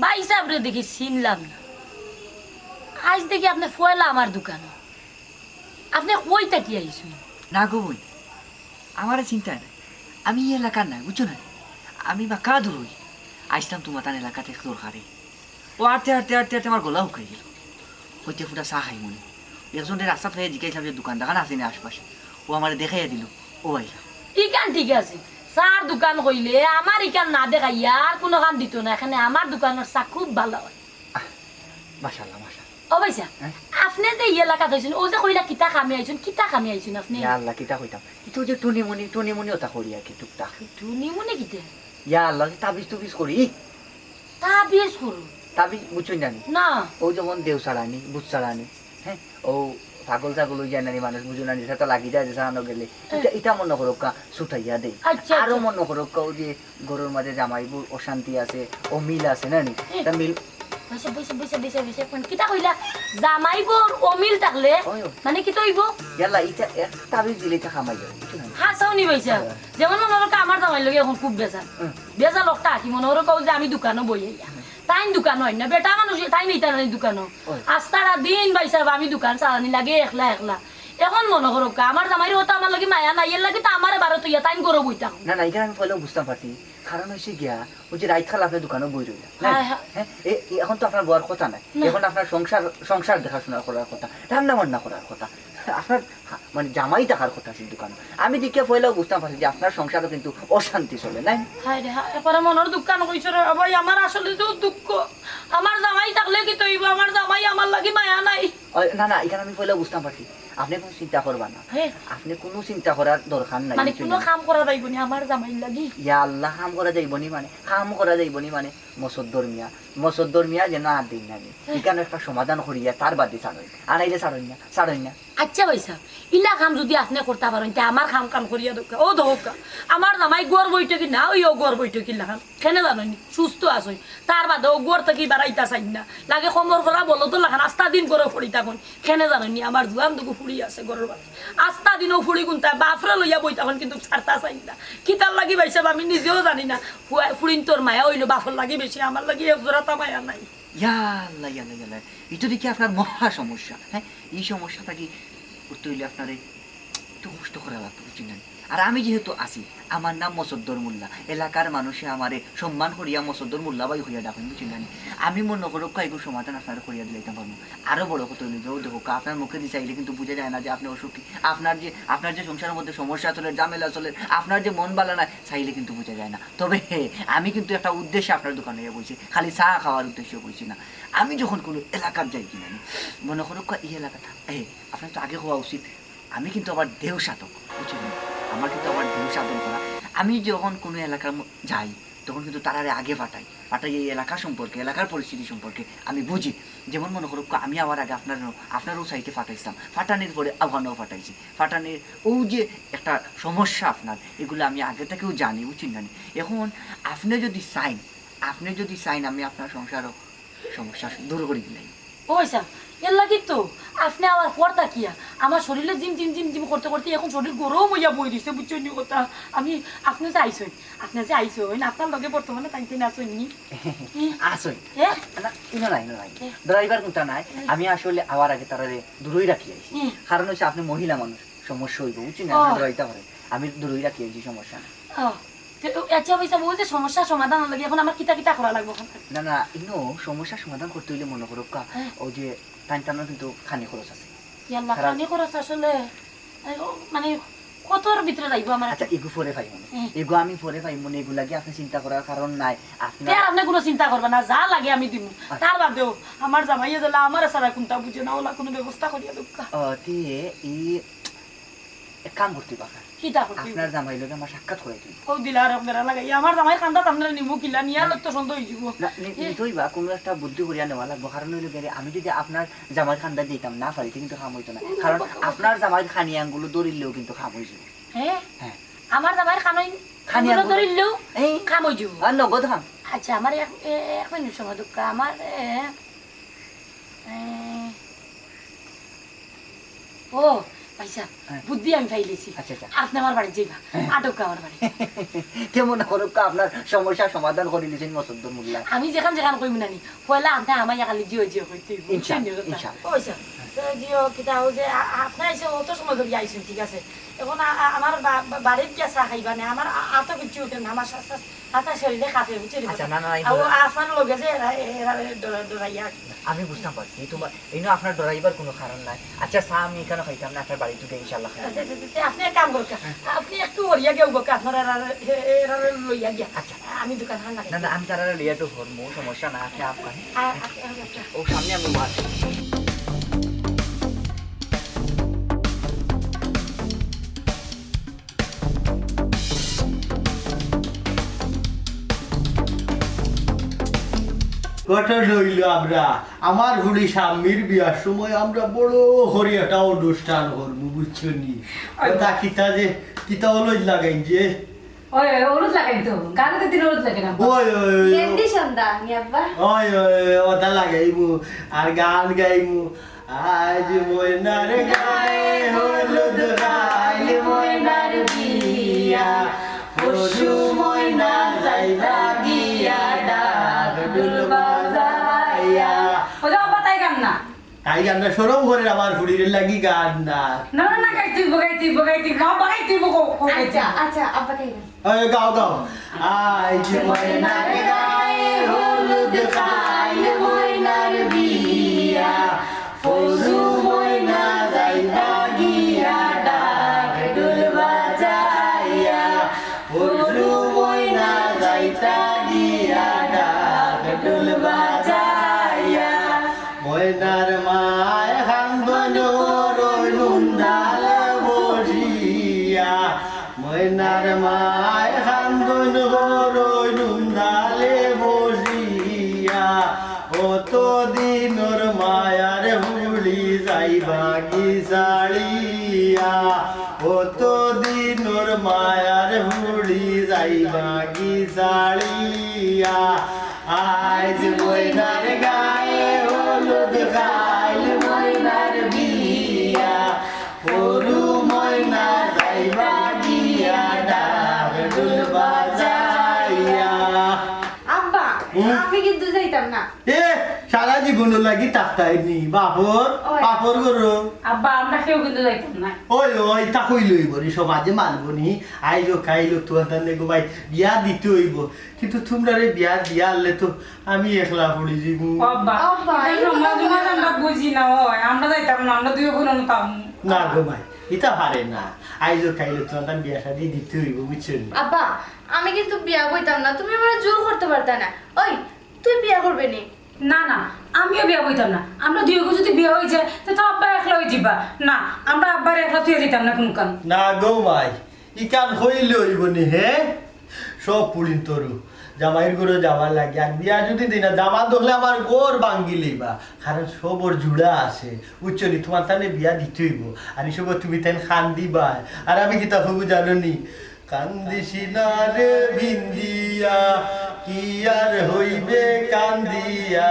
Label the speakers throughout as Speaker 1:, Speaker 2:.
Speaker 1: ভাই সাহেব রে দেখি চিনলাম না। আজ দেখি আপনি ফয়লা আমার দোকানে। আপনি কইটা কি আইসুন?
Speaker 2: না গো বই, আমার চিন্তা নাই, আমি এই এলাকার নাই, বুঝছো না? আমি বা কা দূর হই আসলাম তোমার তার এলাকাতে দরকারে। ও আটতে আটতে আটতে আটতে আমার গলা উঠে গেল। হইতে ফুটা চা খাই মনে একজনের রাস্তা থেকে জিজ্ঞাসলাম যে দোকান দেখান আছে না আশপাশে। ও আমার দেখাইয়া দিল, ও আইলা।
Speaker 1: ইকান ঠিক আছে, চার দোকান কইলে আমার ইকান না দেখাইয়া আর কোনো কান দিত না। এখানে আমার দোকানের চা খুব ভালো হয়।
Speaker 2: মাশাআল্লাহ মাশাআল্লাহ।
Speaker 1: ও ভাইসা, আপনি যে এই এলাকাত আইসুন, ও যে কইলা কিতা কামে আইসুন, কিতা কামে আইসুন আপনি?
Speaker 2: ইয়া আল্লাহ কিতা কইতাম, ইতো যে টুনিমুনি ওটা করি আর কি টুকটাক।
Speaker 1: টুনি মনে কিতে?
Speaker 2: ইয়া আল্লাহ তাবিজ টুবিজ করি।
Speaker 1: তা বিয়েস করু
Speaker 2: তাবিজ বুঝছই জানি
Speaker 1: না?
Speaker 2: ও যেমন দেউ ছাড়ানি বুঝ ছাড়ানি, হ্যাঁ ও পাগল ছাগল হয়ে যায় নানি মানুষ বুঝো নানি সেটা লাগি যায় ছাড়ানো গেলে এটা মনে করো কা ছুটাইয়া দেয়। আরো মনে করো কা ও যে গরুর মাঝে জামাইবুর অশান্তি আছে, ও মিল আছে নানি, তা মিল
Speaker 1: বসে বসে বসে বসে বসে কিতা কইলা? জামাইবর অমিল থাকলে মানে কি তৈব?
Speaker 2: ইয়াল্লা এটা এক তাবিজ দিলে এটা কামাই যাবে বুঝছো না?
Speaker 1: হাসাও নি ভাইসা, যেমন মনে হলো আমার জামাই লগে এখন খুব বেজাল বেজাল লোকটা কি মনে হলো কও যে আমি দোকানও বই আইয়া তাই দোকান হয় না বেটা মানুষ তাই নিতা নাই দোকানও আস্তারা দিন ভাইসা আমি দোকান চালানি লাগে একলা একলা। এখন মনে করো আমার জামাইর হতো আমার লাগে মায়া নাই এর লাগে তো আমার বারো তো ইয়া তাই করো বইতা
Speaker 2: না না এখানে আমি পয়লাও বুঝতে পারছি। কারণ হয়েছে গিয়া ওই যে রাইত খাল আপনার দোকানে বই রইলা, হ্যাঁ এখন তো আপনার বউয়ার কথা নাই, এখন আপনার সংসার দেখাশোনা করার কথা, রান্না বান্না করার কথা, আপনার মানে জামাই থাকার কথা আছে দোকানে। আমি দিকে পয়লাও বুঝতে পারছি যে আপনার সংসারও কিন্তু অশান্তি চলে নাই।
Speaker 1: হায় রে হ্যাঁ, এরপরে মনের দোকান কইছো রে ভাই, আমার আসলে তো দুঃখ। আমার জামাই থাকলে কি তৈব, আমার জামাই আমার লাগি মায়া নাই।
Speaker 2: না না এখানে আমি পয়লাও বুঝতে পারছি আপনি কোনো চিন্তা করবা না, আপনি কোনো চিন্তা করার দরকার নাই।
Speaker 1: মানে কোনো কাম করা যাইব নি আমার জামাই লাগি?
Speaker 2: ইয়া আল্লাহ কাম করা যাইবনি মানে কাম করা যাইবনি মানে মসদ্দর মিয়া যেন আর দিন না এখানে একটা সমাধান করিয়া তার বাদে ছাড়ই আনাইলে ছাড়ই না।
Speaker 1: আচ্ছা ভাইসা, ইলা কাম যদি আপনি করতে পারেন তে আমার কাম করিয়া দোকা ও দোকা। আমার জামাই গোর বইটা কি না ওইও গোর বইটা কি লাগান কেন জানি সুস্থ আসই, তার বাদে ও গোর থেকে বাড়াইতা চাই না লাগে সমর ফলা বলো তো লাগান আস্তা দিন করে ফুড়ি তখন কেন জানি আমার জোয়ান দুগু ফুড়ি আছে গরুর বাড়ি আস্তা দিনও ফুড়ি গুনতা বাফরা লইয়া বই তখন কিন্তু ছাড়তা চাই না। কি তার লাগি ভাইসা আমি নিজেও জানি না ফুড়িন তোর মায়া হইলো বাফর লাগি বেশি, আমার লাগি এক জোড়াতা মায়া নাই।
Speaker 2: ইয়াল্লা ইয়াল্লা ইয়াল্লা এটা দেখি আপনার মহা সমস্যা। হ্যাঁ এই সমস্যাটা কি করতে হইলে আপনার একটু কষ্ট করা লাগতো বুঝছেন না? আর আমি যেহেতু আছি আমার নাম মসদ্দর মোল্লা, এলাকার মানুষে আমারে সম্মান করিয়া মসদ্দর মোল্লা বাই হইয়া ডাকেন বুঝছেন না? আমি মনে করো এগুলো সমাধান আপনার করিয়া দিলাইতে পারবো। আরো বড় কথা হইলে যে দেখো আপনার মুখে দিয়ে চাইলে কিন্তু বুঝে যায় না যে আপনি অসুখী, আপনার যে সংসারের মধ্যে সমস্যা চলে ঝামেলা চলে, আপনার যে মন ভালো না চাইলে কিন্তু বুঝে যায় না। তবে আমি কিন্তু একটা উদ্দেশ্যে আপনার দোকানে বলছি, খালি চা খাওয়ার উদ্দেশ্যে বলছি না। আমি যখন কোনো এলাকার যাই কিনা মনে করো এই এলাকাটা আপনার তো আগে হওয়া উচিত। আমি কিন্তু আবার দেহ সাধক বুঝছেন, আমার কিন্তু আবার দেহ সাধন করা। আমি যখন কোনো এলাকার যাই তখন কিন্তু তারারে আগে পাঠাই এই এলাকা সম্পর্কে এলাকার পরিস্থিতি সম্পর্কে আমি বুঝি। যেমন মনে করো আমি আবার আগে আপনারও সাইটে ফাটাইছিলাম, ফাটানির পরে আহ্বানও ফাটাইছি, ফাটানির ও যে একটা সমস্যা আপনার এগুলো আমি আগে থেকেও জানি বুঝছেন জানি। এখন আপনি যদি চাইন আমি আপনার সংসারও সমস্যা দূর করে দিলাই।
Speaker 1: ওইসা এর লাগি তো আপনি আমার পর্দা কিয়া আমার শরীরে জিম জিম জিম জিম করতে করতে এখন শরীর গরম হইয়া বই দিছে বুঝছেন নি কথা। আমি আপনি যে আইসেন আপনার লগে বর্তমানে টাইম আসেন নি
Speaker 2: আসই না ইনো নাই ড্রাইভার কোনটা নাই। আমি আসলে আওয়ার আগে তারা দূরই রাখি আইছি, কারণ হচ্ছে আপনি মহিলা মানুষ সমস্যা হইব বুঝছেন না, ডরাইতে পারে আমি দূরই রাখি আইছি সমস্যা না।
Speaker 1: আচ্ছা ভাইসা বলছে সমস্যার সমাধান লাগে এখন আমার কিতা করা লাগবে?
Speaker 2: না না ইনো সমস্যার সমাধান করতে হইলে মনে করো ও যে টাইম কিন্তু খানি খরচ আছে।
Speaker 1: খানি খরচ আসলে মানে কতর ভিতরে লাগবে আমার?
Speaker 2: আচ্ছা এগু পরে পাই মনে এগু আমি পরে পাই মনে এগুলা কি আপনি চিন্তা করার কারণ নাই।
Speaker 1: আপনি কোনো চিন্তা করবেন না, যা লাগে আমি দিব। তার বাদেও আমার জামাইয়া জ্বালা আমার সারা কোনটা বুঝে না ওলা কোনো ব্যবস্থা করিয়া দোকা।
Speaker 2: এক কাম করতে পাকা আপনার জামাই লোক আমার সাক্ষাৎ করে দিন।
Speaker 1: ও দিলা আর আপনারা লাগাই আমার জামাই খান্দা আপনারা নিমু কিলা নিয়া তো সুন্দর হই যাব
Speaker 2: না নিতইবা কোনো একটা বুদ্ধি করিয়া নেওয়া লাগবে। কারণ হইলো গেলে আমি যদি আপনার জামাই খান্দা দিতাম না পারিতে কিন্তু খাম হইতো না, কারণ আপনার জামাই খানি আঙ্গুলো দরিলেও কিন্তু খাম হই যাব।
Speaker 1: হ্যাঁ আমার জামাই খানি আঙ্গুলো দরিলেও খাম হই যাব
Speaker 2: আর নগদ খাম।
Speaker 1: আচ্ছা আমার এক মিনিট সময় দোকা আমার ও পয়সা
Speaker 2: হ্যাঁ।
Speaker 1: বুদ্ধি আমি পাইলেছি
Speaker 2: আচ্ছা, আচ্ছা।
Speaker 1: আপনি আমার বাড়ি যাইবা আটক আমার বাড়ি
Speaker 2: কেমন করুক আপনার সমস্যার সমাধান করে দিয়েছেন মসদ্দর মোল্লা।
Speaker 1: আমি যেখান যেখান কইম নানি পয়লা আপনি আমার খালি জিও জিও কইতে
Speaker 2: ইনশাআল্লাহ, ইনশাআল্লাহ।
Speaker 1: পয়সা জিও কিতা ও যে আপনি এসে অত সময় ধরে আইছেন ঠিক আছে এখন আমার বাড়ির গিয়া চা খাইবা না আমার আত কিছু উঠে না আমার হাতা শরীরে কাঁপে বুঝছি
Speaker 2: আচ্ছা, না, না, এই
Speaker 1: আপনার লগে যে ডরাইয়া
Speaker 2: আমি বুঝতে পারছি তোমার এই আপনার ডরাইবার কোনো কারণ নাই। আচ্ছা চা আমি এখানে খাইতাম না, আপনার বাড়ি থেকে ইনশাল্লাহ খাই।
Speaker 1: আপনি এক কাম করুন আপনি একটু ওরিয়া গেও গো আপনার লইয়া গিয়া
Speaker 2: আচ্ছা।
Speaker 1: আমি দোকান হান
Speaker 2: না না আমি তারা লিয়া তো ধরবো, সমস্যা না, আপনি আপনার ও সামনে আমি মাছ।
Speaker 3: কথা রইল আমরা আমার ঘুরি স্বামীর বিয়ার সময় আমরা বড় হরি একটা অনুষ্ঠান করবো বুঝছো নি তা কিতা যে কিতা হলুদ লাগাই যে
Speaker 1: ওই হলুদ লাগাই তো গানে দিন হলুদ লাগে না
Speaker 3: ওই ওই
Speaker 4: মেহেন্দি সন্ধ্যা নিয়াব্বা
Speaker 3: ওই ওই ওটা লাগাইমু আর গান গাইমু আজ ময়নার গায়ে হলুদ গাইল ময়নার বিয়া পশু ময়না যাইবা গিয়া ডাক ডুল বাজাইয়া
Speaker 1: ওটা বাতাই গান না
Speaker 3: তাই গানটা সরম করে আমার ফুড়ির লাগি গান না
Speaker 1: না না গাইতি না বাগাইতি
Speaker 4: আচ্ছা আচ্ছা আব্বা খাইবেন
Speaker 3: ওই গাও গাও আজ ময়নার গায়ে হলুদ গাইল ময়নার বিয়া পশু ময়না যাইবা গিয়া ডাক ডুল বাজাইয়া পশু ময়না যাইতা গিয়া ডাক ডুল বাজাইয়া ময়নার মায় হাঙ্গন রই নুন্দাল বসিয়া ময়নার মায় হাঙ্গন রই নুন্দালে বসিয়া অত দিনর মায়ার ভুলি যাইবা কি সাড়িয়া অত দিনর মায়ার ভুলি যাইবা কি সাড়িয়া আজ ময়নার গায়ে হলুদ গাইল ময়নার বিয়া পরু ময়না যাইবা গিয়া ডাক ডুল বাজাইয়া
Speaker 4: আব্বা আমি কিন্তু যাইতাম না
Speaker 3: এ সারা জীবন লাগি তাকতাইনি বাপর
Speaker 4: ওই।
Speaker 3: বাপর গরু
Speaker 1: আব্বা আমরা কেউ কিন্তু যাইতাম না
Speaker 3: ওই ওই তা কই লইব রে সমাজে মানব নি আইলো খাইলো তো তানে গো ভাই বিয়া দিতে হইব কিন্তু তোমরা রে বিয়া দিয়া আনলে তো আমি একলা পড়ি যাব
Speaker 1: আব্বা
Speaker 4: আব্বা,
Speaker 1: এই সমাজ আমরা বুঝি না ওই আমরা যাইতাম না আমরা দুই বোন তাম
Speaker 3: না গো ভাই এটা পারে না আইলো খাইলো তো তান বিয়া শাদি দিতে হইব বুঝছেন
Speaker 4: আব্বা আমি কিন্তু বিয়া বইতাম না তুমি আমার জোর করতে পারতা না ওই তুই বিয়া করবে নি
Speaker 1: না না আমিও বিয়া বইতাম না আমরা দুই গো যদি বিয়া হয়ে যায় তো আব্বা একলা হয়ে যাবা না আমরা আব্বার একলা তুই যেতাম না কোন কান
Speaker 3: না গো ভাই ইকান হইলে হইব নি হে সব পুলিন তরু জামাইয়ের ঘরে যাওয়ার লাগে আর বিয়া যদি দিনা জামা ধরলে আমার গোর ভাঙ্গি লইবা কারণ সবর জুড়া আছে উচ্চনি তোমার তানে বিয়া দিতে হইব আর এসব তুমি তেন খান দিবা আর আমি কিতা হবু জানো নি কান্দিসি না রে ভিন্দিয়া কি আর হইবে কান্দিয়া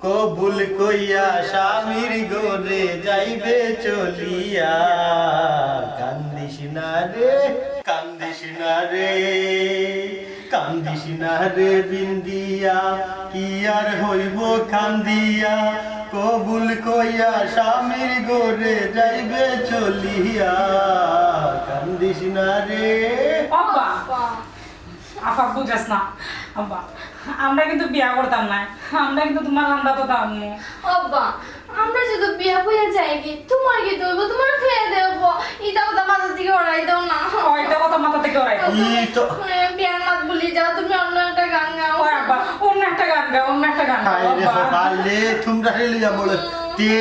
Speaker 3: কবুল কইয়া স্বামীর ঘরে যাইবে চলিয়া কান্দিস না রে কান্দিস না রে কান্দিস না রে বিন্দিয়া কি আর হইব কান্দিয়া কবুল কইয়া স্বামীর ঘরে যাইবে চলিয়া কান্দিস না রে
Speaker 1: আব্বা আফা বুঝাস না আব্বা আমরা কিন্তু বিয়া করতাম না আমরা কিন্তু তোমার আমরা তো দাম
Speaker 4: আব্বা আমরা যদি বিয়া বইয়া যাই কি তোমার কি দইব তোমার খেয়ে দেব ইটা কথা মাথা থেকে ওড়াই দাও না
Speaker 1: ওইটা কথা মাথা থেকে ওরাই
Speaker 3: ই তো
Speaker 4: বিয়ার মাত বলি যাও তুমি অন্য একটা গান গাও
Speaker 1: ওই আব্বা অন্য একটা গান গাও অন্য একটা গান গাও
Speaker 3: আইরে
Speaker 1: আব্বা
Speaker 3: সকালে তোমরা হেলিয়া বলে তে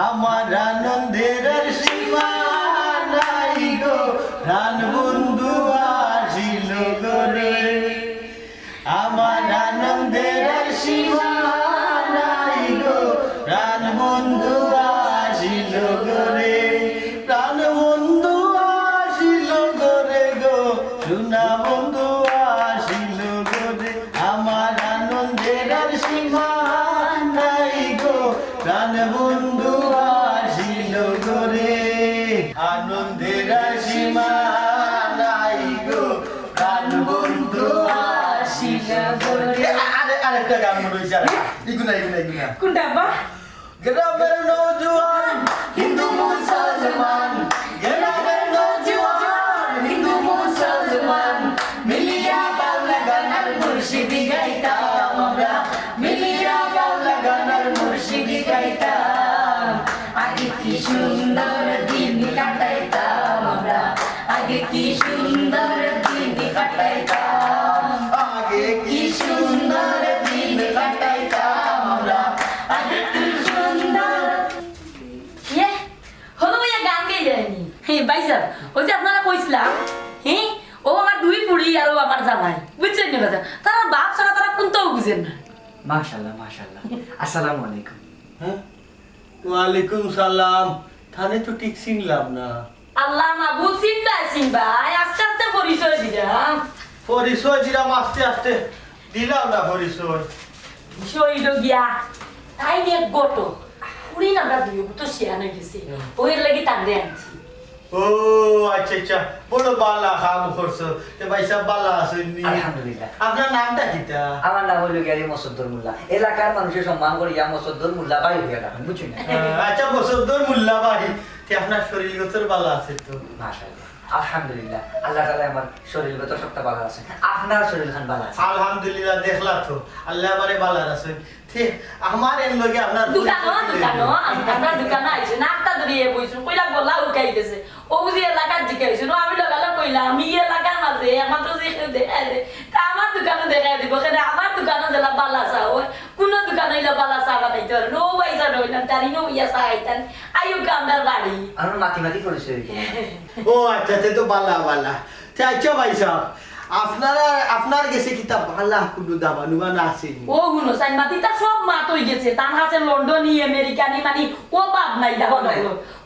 Speaker 3: আমার আনন্দের আর সীমা নাই গো প্রাণ বন্ধু আসিল গরে আমার আনন্দের আর সীমা নাই গো প্রাণ বন্ধু আসিল গরে প্রাণ বন্ধু আসিল গরে গো সোনা বন্ধু আসিল গরে আমার আনন্দের আর সীমা নাই গো প্রাণ বন্ধু আসিল গরে একটা গান মনে হইছে ইগুনা ইগুনা ইগুনা
Speaker 1: কোনটা আব্বা
Speaker 3: গ্রামের নওজোয়ান হিন্দু মুসলমান গ্রামের নওজোয়ান হিন্দু মুসলমান মিলিয়া বাউলা গানার মুর্শিদি গাইতাম আমরা মিলিয়া বাউলা গানার মুর্শিদি গাইতাম
Speaker 1: আগে কি সুন্দর দিন কাটাইতাম আমরা আগে কি সুন্দর দিন কাটাইতাম
Speaker 3: আগে
Speaker 1: কি সুন্দর দিন কাটাইতাম আমরা আগে কি সুন্দর হলো ভাইয়া গান গাই যায়নি হ্যাঁ ভাই স্যার ওই যে আপনারা কইছিলাম হ্যাঁ ও আমার দুই পুড়ি আর ও আমার জামাই বুঝছেন না কথা তারা বাপ ছাড়া তারা কোনটাও বুঝেন না
Speaker 2: মাশাআল্লাহ মাশাআল্লাহ আসসালামু আলাইকুম
Speaker 3: হ্যাঁ ওয়ালাইকুম সালাম থানে তো ঠিক চিনলাম না
Speaker 1: আল্লাহ মাবুদ চিন্তা চিনবা আস্তে আস্তে পরিচয় দিলাম
Speaker 3: পরিচয় দিলাম আস্তে আস্তে দিলাম না পরিচয়
Speaker 1: শৈল গিয়া তাই নিয়ে গোটো পুরি নামটা দিও তো শেয়ানো গেছে ওই লাগি টানলে আনছি
Speaker 3: ও আচ্ছা আচ্ছা বড় বালা কাম করছো তে ভাই সাহেব বালা আছেননি
Speaker 2: আলহামদুলিল্লাহ।
Speaker 3: আপনার নামটা কিটা
Speaker 2: আমার নাম হলো গিয়ারি মসদ্দর মোল্লা এলাকার মানুষের সম্মান করে ইয়া মসদ্দর মোল্লা বাড়ি হয়ে রাখেন বুঝছেন না
Speaker 3: আচ্ছা বসন্তর মোল্লা ভাই তে আপনার শরীরগত বালা আছে তো
Speaker 2: মাশাআল্লাহ আলহামদুলিল্লাহ আল্লাহ তাআলা আমার শরীরগত সবটা ভালো আছে আপনার শরীর খান ভালো আছে
Speaker 3: আলহামদুলিল্লাহ দেখলা তো আল্লাহ আমারে বালা রাখছেন তে আমার এর লগে আপনার
Speaker 1: দোকানো আমরা দোকানে আইছি নাকটা ধরিয়ে বইছো কইলা বলা উঠাই গেছে ও বুঝি এলাকার জিকাইছো না আমি লাগালা কইলা আমি এলাকার মাঝে একমাত্র যে দেখাই দে তা আমার দোকানে দেখাই দিব কেন আমার দোকানে জেলা বালা চা হয় কোন দোকানে ইলা বালা চা বানাইতে পারে নো পয়সা নইলাম তারি নো ইয়া চা আইতান আইও কামদার বাড়ি
Speaker 2: আমার মাটি পরিচয়
Speaker 3: ও আচ্ছা তে তো বালা বালা তে আচ্ছা ভাই সাহেব আপনার গেছে কিতাব বালা কোনো দাবানুয়া না আছে
Speaker 1: ও গুনো সাইন মাতিটা সব মাত হই গেছে তার হাতে লন্ডনি আমেরিকানি মানে ও বাপ নাই দাও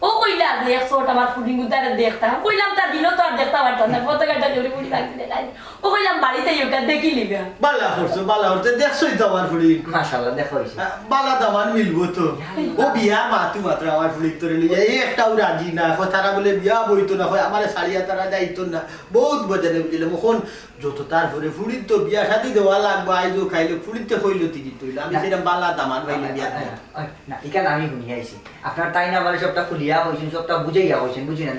Speaker 1: ও কইলা যে 100 আমার ফুডিং উদারে দেখতা কইলাম তার দিনও তো আর দেখতা পারতাম না ফটোগ্রাফার জুরি মুড়ি লাগতে দেখাই ও কইলাম বাড়িতে ইউকা দেখি লিবা
Speaker 3: বালা করছো বালা করতে দেখছই তো আমার ফুড়ি
Speaker 2: মাশাআল্লাহ দেখো হইছে
Speaker 3: বালা দামান মিলবো তো ও বিয়া মাতু মাত্র আমার ফুড়ি তোরে লিয়া এই একটাও রাজি না কথারা বলে বিয়া বইতো না হয় আমারে সারিয়া তারা যাইতো না বহুত বজানে বুঝলে মখন যত তারপরে ফুড়ির তো বিয়া শাদি দেওয়া লাগবে আইজো খাইলো ফুড়িতে কইলো টিকিট তৈল আমি সেটা বালা দামান ভাইলে বিয়া দেয়
Speaker 2: না এখানে আমি শুনি আইছি আপনার তাই না মানে সবটা খুলিয়া হইছেন সবটা বুঝাইয়া হইছেন বুঝিনা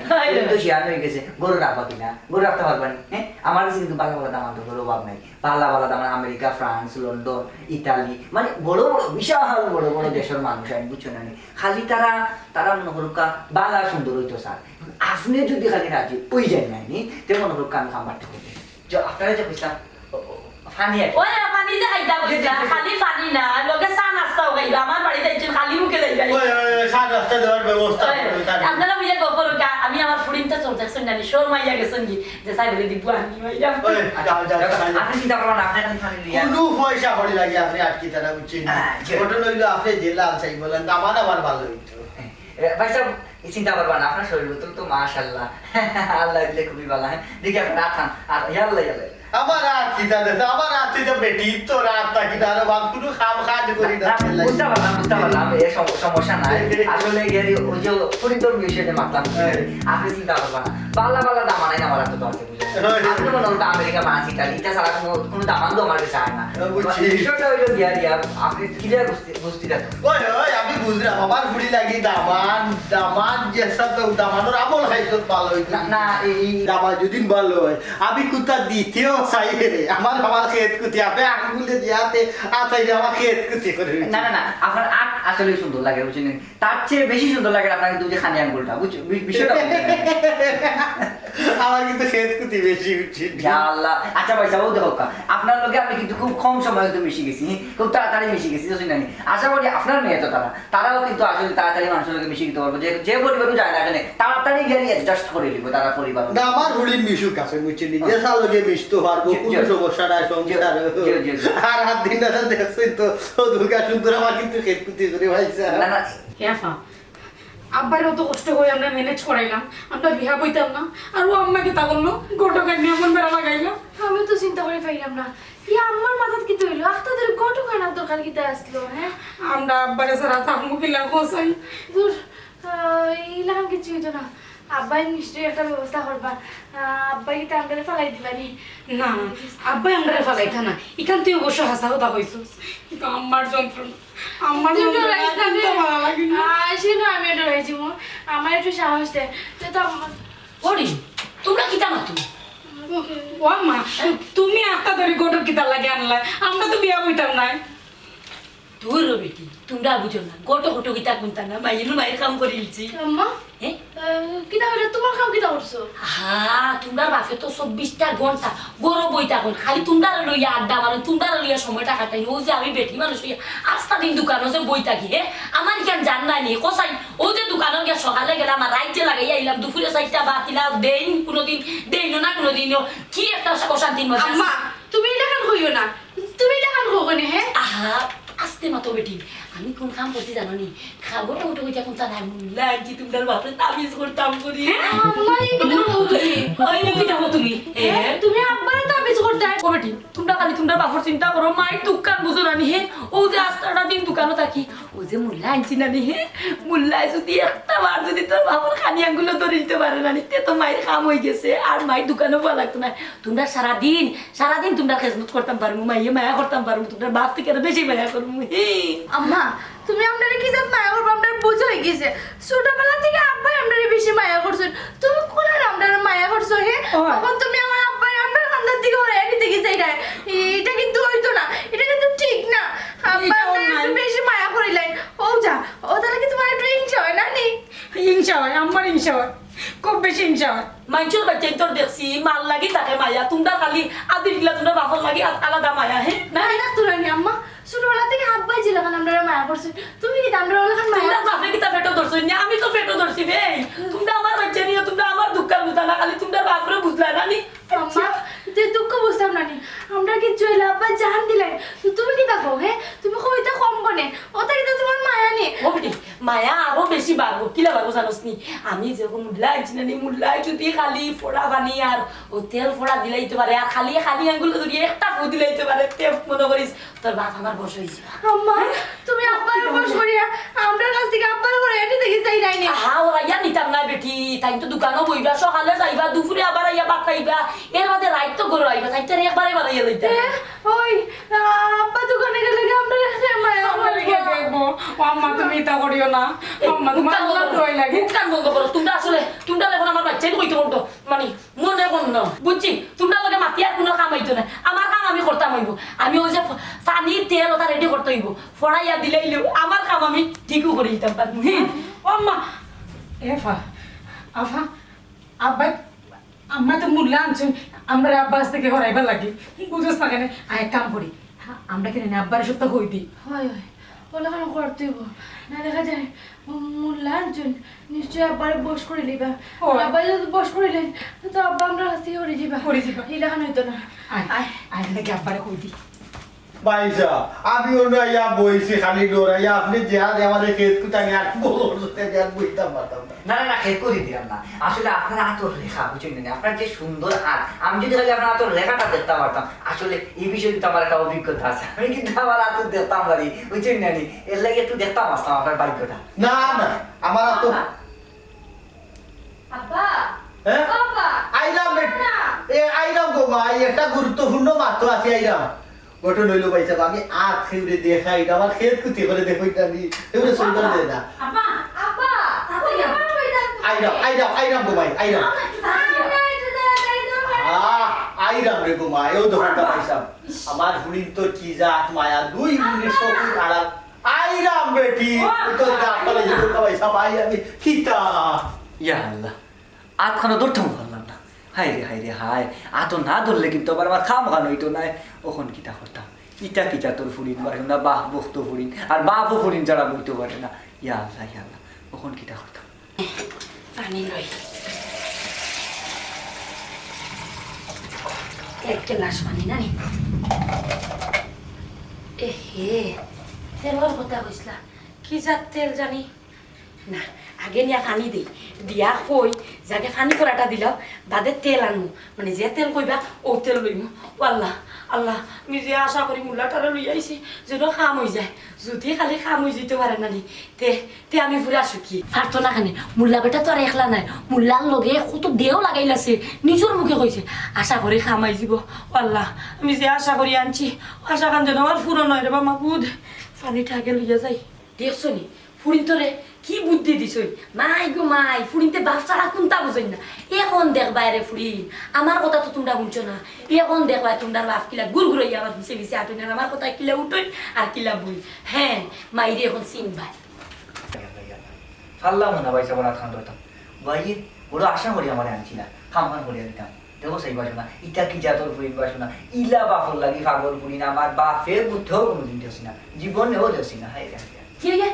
Speaker 2: তো শেয়ার হয়ে গেছে গরু রাখবা কিনা গরু রাখতে পারবেন হ্যাঁ আমার কাছে কিন্তু বালা বালা দাম আনতে গরু অভাব নাই বালা দাম আমেরিকা ফ্রান্স লন্ডন ইতালি মানে বড় বড় বিশাল বড় বড় দেশের মানুষ আমি বুঝছো না খালি তারা মনে করুকা বালা সুন্দর হইতো স্যার আপনি যদি খালি রাজি ওই যাই নাই তে মনে করুকা আমি খামারটা করবে আপনারা যে বুঝলাম ফানি আছে
Speaker 1: ওই পানি দে খাইতা বসলা খালি পানি না লগে চা নাস্তাও খাইবা আমার বাড়িতে আইছেন খালি মুখে যাইবা
Speaker 3: ওই সাত রাস্তা দেওয়ার ব্যবস্থা
Speaker 1: আপনারা মিয়া গফর আমি আমার ফুডিংটা চলতে শুনলাম শোর মাইয়া গেছেন কি যে সাই বলে দিব আমি মাইয়া
Speaker 3: ওই যাও যাও
Speaker 2: আপনি চিন্তা করবেন আপনি খালি ফানি লিয়া
Speaker 3: কোনো পয়সা হরি লাগে আপনি আটকি তারা বুঝছেন ঘটনা হইলো আপনি জেলা আনসাই বলেন আমার ভালো হইতো
Speaker 2: ভাই সাহেব চিন্তা করবেন আপনার শরীর তো মাশাআল্লাহ আল্লাহ দিলে খুবই ভালো হ্যাঁ দেখি আপনি রাখান আর ইয়াল্লা
Speaker 3: আমার রাত কি তাদের আমার রাত থেকে বেটি তো রাত থাকি তার বাপ কোনো খাম কাজ করি না
Speaker 2: বুঝতে পারলাম এই সমস্যা নাই আসলে গেরি ওই যে পরিতর বিষয়ে মাতলাম আপনি চিন্তা করবেন বালা দাম নাই আমার তো দরকার আপনি মনে হতো আমেরিকা ফ্রান্স ইতালি এটা ছাড়া কোনো দামান তো আমার কাছে হয় না বিষয়টা হইলো গিয়া আপনি ক্লিয়ার বুঝতে রাখেন
Speaker 3: ওই আমি বুঝলাম আমার ফুড়ি লাগি দামান যেসা তো দামানোর আমল খাইতো ভালো হইতো
Speaker 2: না এই
Speaker 3: দামা যদি ভালো হয় আমি কোথা দ্বিতীয় চাই রে আমার খেত কুতি আপনি আঙ্গুলে দিয়াতে আতাইলে আমার খেত কুতি করে
Speaker 2: না আপনার আট আসলে সুন্দর লাগে বুঝছেন তার চেয়ে বেশি সুন্দর লাগে আপনাকে দুই যে খানি আঙ্গুলটা বুঝছো বিষয়টা
Speaker 3: আমার কিন্তু খেত কুতি বেশি উঠছে
Speaker 2: আল্লাহ আচ্ছা ভাই সাহেব দেখো আপনার লোকে আমি কিন্তু খুব কম সময় তো মিশে গেছি খুব তাড়াতাড়ি মিশে গেছি বুঝছেন না আশা করি আপনার মেয়ে তো তারাও কিন্তু আসলে তাড়াতাড়ি মানুষের লোকে মিশে দিতে পারবো যে পরিবার যায় না কেন তাড়াতাড়ি গিয়ে অ্যাডজাস্ট করে নিব তারা পরিবার
Speaker 3: না আমার হুড়ির মিশুক আছে বুঝছেন যে সালকে মিশতে পারবো কোনো সমস্যা নাই সংসার আর হাত দিন না দেখছেন তো ও দুর্গা সুন্দর আমার কিন্তু খেত কুতি করে ভাইছে
Speaker 2: না
Speaker 5: হ্যাঁ আব্বারও তো কষ্ট করে আমরা ম্যানেজ করাইলাম আমরা বিহা বইতাম না আর ও আম্মাকে তা বললো গোটকার নিয়ে এমন বেড়া লাগাইলো
Speaker 4: আমি তো চিন্তা করে পাইলাম না ইয়া আমার মাথাত কি হইলো আপনাদের কত খানা দরকার কিতা আসলো হ্যাঁ
Speaker 5: আমরা আব্বারে সারা থাকবো কিলা কোসাই
Speaker 4: দূর ইলাম কিছু হইতো না আব্বাই নিশ্চয়ই একটা ব্যবস্থা করবা আব্বাই কি আমরা ফেলাই দিবানি
Speaker 5: না আব্বাই আমরা ফেলাইতা না এখান তুই অবশ্য হাসা কথা কইছিস কিন্তু আমার যন্ত্রণা আমার ভালো লাগে না
Speaker 4: সেটা আমি ডরাইছি আমার একটু সাহস দেয় তো
Speaker 1: পড়ি তোমরা কিতা মাতো
Speaker 5: ও মা তুমি আত্মা ধরে গোটর কিতা লাগে আনলা আমরা তো বিয়া বইতাম না
Speaker 1: তোর বেটি তোমরা বুঝো না গোটো গোটো কিতা কোনটা না মায়ের কাম করে ইলছি
Speaker 4: আম্মা
Speaker 1: হ্যাঁ
Speaker 4: কিতা হইলো তোমার কাম কিতা করছো
Speaker 1: তোমরা বাপে তো 24টা ঘন্টা গরো বইটা কোন খালি তোমরা লইয়া আড্ডা মারো তোমরা লইয়া সময়টা কাটাই ও যে আমি বেটি মানুষ হইয়া আস্তা দিন দোকানও যে বইটা কি আমার কেন জান নাই নি কোসাই ও যে দোকানও গিয়া সকালে গেলাম আর রাইতে লাগাইয়া আইলাম দুপুরে 4টা বাতিলা দেইন কোনোদিন দেইন না কোনোদিন কি একটা অশান্তির মধ্যে
Speaker 4: আম্মা তুমি এটা কাম কইও না তুমি এটা কাম করো না হ্যাঁ
Speaker 1: আস্তে মাতো বেটি আমি কোন কাম করতে জানো নি গোটা গোটা কইটা কোনটা নাই লাগছি তোমরা বাপরে তাবিজ করতাম করি
Speaker 4: আম্মা এই কিতা করো তুমি
Speaker 1: ওই নাকি যাবো তুমি
Speaker 4: তুমি আব্বারে তাবিজ করতে
Speaker 1: ও বেটি তোমরা খালি তোমরা বাপর চিন্তা করো মায়ের দোকান বুঝো না নি ও যে আস্তাটা দিন দোকানও থাকি ও যে মুল্লা আনছি না নি মুল্লায় যদি একটা বার যদি তোর বাপর খানি আঙ্গুলো ধরে দিতে পারে না নিতে তো মায়ের কাম হয়ে গেছে আর মায়ের দোকানও পাওয়া লাগতো না তোমরা সারাদিন তোমরা খেজমত করতাম পারবো মাইয়ে মায়া করতাম পারবো তোমরা বাপ থেকে আরো বেশি মায়া করবো
Speaker 4: আম্মা তুমি আপনারে কি জাত মায়া করবো আপনার বুঝ হয়ে গেছে ছোটবেলা থেকে আব্বাই আপনারে বেশি মায়া করছেন তুমি কোন আর আপনারে মায়া করছো হে তখন তুমি আমার আব্বাই আপনার কান্দার দিকে ওরা এনে দেখি যাই না এটা কিন্তু হইতো না এটা কিন্তু ঠিক না আব্বা আপনারে একটু বেশি মায়া করিলেন ও যা ও তাহলে কি তোমার একটু হিংসা হয় না নি
Speaker 5: হিংসা হয় আমার হিংসা হয় খুব বেশি হিংসা হয়
Speaker 1: মানুষের বাচ্চাই তোর দেখছি মাল লাগি তাকে মায়া তোমরা খালি আদির গিলা তোমরা বাপর লাগি আলাদা মায়া
Speaker 4: না এটা তো রানি আম্মা ছোটবেলা থেকে আব্বাই ছিল কারণ আপনারা মায়া করছেন তুমি কি আমরা ওলা খান মায়া
Speaker 1: তোমরা বাপে কিতা পেটো ধরছো না আমি তো পেটো ধরছি রে তোমরা আমার বাচ্চা নিয়ে তোমরা আমার দুঃখার বুঝলা না খালি তোমরা বাপরে বুঝলা না নি
Speaker 4: আম্মা যে দুঃখ বুঝতাম না নি আমরা কি চইলা আব্বা জান দিলেন তুমি কি দেখো হ্যাঁ তুমি কইতা কম বনে ওটা কিন্তু তোমার মায়া নে
Speaker 1: ও বেটি মায়া আরো বেশি বাড়বো কিলা বাড়বো জানোস নি আমি যখন মুল্লাই চিনি মুল্লাই যদি খালি ফোড়া বানি আর ও তেল ফোড়া দিলাইতে পারে আর খালি আঙ্গুল যদি একটা ফু দিলাইতে পারে তেল মনে করিস তোর বাপ আমার বস হয়েছে
Speaker 4: আম্মা তুমি আব্বার বস করিয়া আমরা কাছ থেকে আব্বার করে এনে দেখি যাই নাই নে
Speaker 1: ওরা ইয়া নিতাম না বেটি তাই তো দোকানও বইবা সকালে যাইবা দুপুরে আবার আইয়া বাপ খাইবা এর বাদে রাইত তো গরু আইবা তাই তো একবারে বাড়াইয়া লইতে
Speaker 4: ওই আব্বা দোকানে গেলে কি আমরা মায়া
Speaker 5: দেখবো আম্মা তুমি এটা করিও না আম্মা তোমার আল্লাহ দোয়াই লাগে
Speaker 1: কান বন্ধ করো তোমরা আসলে তোমরা এখন আমার বাচ্চাই কইতে বলতো মানে মনে কোন না বুঝছি তোমরা লগে মাতি আর কোনো কাম হইতো না আমার কাম আমি করতাম হইব আমি ওই যে পানি তেল ওটা রেডি করতে হইব ফড়াইয়া দিলেইলেও আমার কাম আমি ঠিকও করে দিতাম পারবো
Speaker 5: আম্মা এফা আফা আব্বাই আম্মা তো মুল্লা আনছেন আমরা আব্বাস থেকে হরাইবার লাগে বুঝোস না কেন এক কাম করি আমরা কেন আব্বার সপ্তাহ হই দিই
Speaker 4: হয় হয় ওলা কেন করতে হইব না দেখা যায় মুল্লা আনছেন নিশ্চয়ই আব্বারে বস করে লিবা আব্বা যদি বস করিলেন তো আব্বা আমরা কাছ থেকে করে দিবা ইলাখান হইতো না
Speaker 5: আয় নাকি আব্বারে কই দিই
Speaker 3: বাইসা আমি ওনাইয়া বইছি খালি ডোরাইয়া আপনি যে আজ আমাদের খেত কুটানি আর বলতে আর বুঝতাম পারতাম না
Speaker 2: না খেদ করে দিলাম না আসলে আপনার আতর লেখা বুঝছেন না আপনার যে সুন্দর হাত আমি যদি খালি আপনার আতর লেখাটা দেখতে পারতাম আসলে এই বিষয়ে কিন্তু আমার একটা অভিজ্ঞতা আছে আমি কিন্তু আমার আতর দেখতাম পারি বুঝছেন না এর লাগে একটু দেখতাম আসতাম আপনার ভাগ্যটা
Speaker 3: না না আমার তো
Speaker 4: আব্বা
Speaker 3: হ্যাঁ
Speaker 4: আব্বা
Speaker 3: আইরাম আইরাম গো মা একটা গুরুত্বপূর্ণ মাত্র আছে আইরাম গঠন হইলো পাইছে আমি আখ খেউরে দেখাই আমার খেত কুতি করে দেখইটা নি এবারে সুন্দর দে না
Speaker 1: আপা
Speaker 4: আব্বা
Speaker 3: আইরাম গো ভাই আইরাম আইরাম রে গো মা এও দোকানটা পাইছাম আমার হুড়িন তো কি জাত মায়া দুই মিনিট চোখ আড়াল আইরাম বেটি তো ডাকলে যে দোকান পাইছাম আই আমি কিতা
Speaker 2: ইয়া আল্লাহ আতখানো ধরতাম পারলাম না হাই রে হাই আতো না ধরলে কিন্তু আবার আমার খাম খানো হইতো না ওখন কিতা করতাম ইটা কিটা তোর ফুরিন পারে না বাহ বক্ত ফুরিন আর বাপও ফুরিন যারা বইতে পারে না ইয়া আল্লাহ ওখন কিতা করতাম
Speaker 1: পানি লই এক গ্লাস পানি না নি তেলের কথা কইসলা কি জাত তেল জানি না আগে নিয়ে ফানি দিই দিয়া কই যাকে ফানি করাটা দিলাম বাদে তেল আনমু মানে যে তেল কইবা ও তেল লইমু আল্লাহ আল্লাহ আমি যে আশা করি মুল্লাটারে লই আইছি যেন কাম হয়ে যায় যদি খালি কাম হয়ে যেতে পারে না নি তে আমি পুরা সুখী পারতো না খানে মুল্লা বেটা তো আর একলা নাই মুল্লার লগে কত দেও লাগাইলাছে নিজের মুখে কইছে আশা করি খামাই যাব আল্লাহ আমি যে আশা করি আনছি আশা কান যেন আমার পুরো নয় রে বা মাপুদ ফানিটা আগে লইয়া যাই দেখছো নি ফুরিন তোরে কি বুদ্ধি দিছই মাই গো মাই ফুরিনতে বাপ ছাড়া কোনটা বুঝই না এখন দেখবা রে ফুরিন আমার কথা তো তোমরা শুনছো না এখন দেখবা তোমরা বাপ কিলা গুড়গুড়াই আমার পিছে পিছে আটুন আর আমার কথা কিলা উঠই আর কিলা বই হ্যাঁ মাইরে এখন চিনবাই
Speaker 2: ফাল্লাম না ভাই সবার খান রইতাম ভাই বড় আশা করি আমার আনছি না খাম করিয়া দিতাম দেখো সেই বাসো না ইটা কি জাতর ফুরিন বাসো না ইলা বাপর লাগি পাগল ফুরিন আমার বাপের বুদ্ধেও কোনোদিন দেখছি না জীবনেও দেখছি না হাই
Speaker 1: কি রে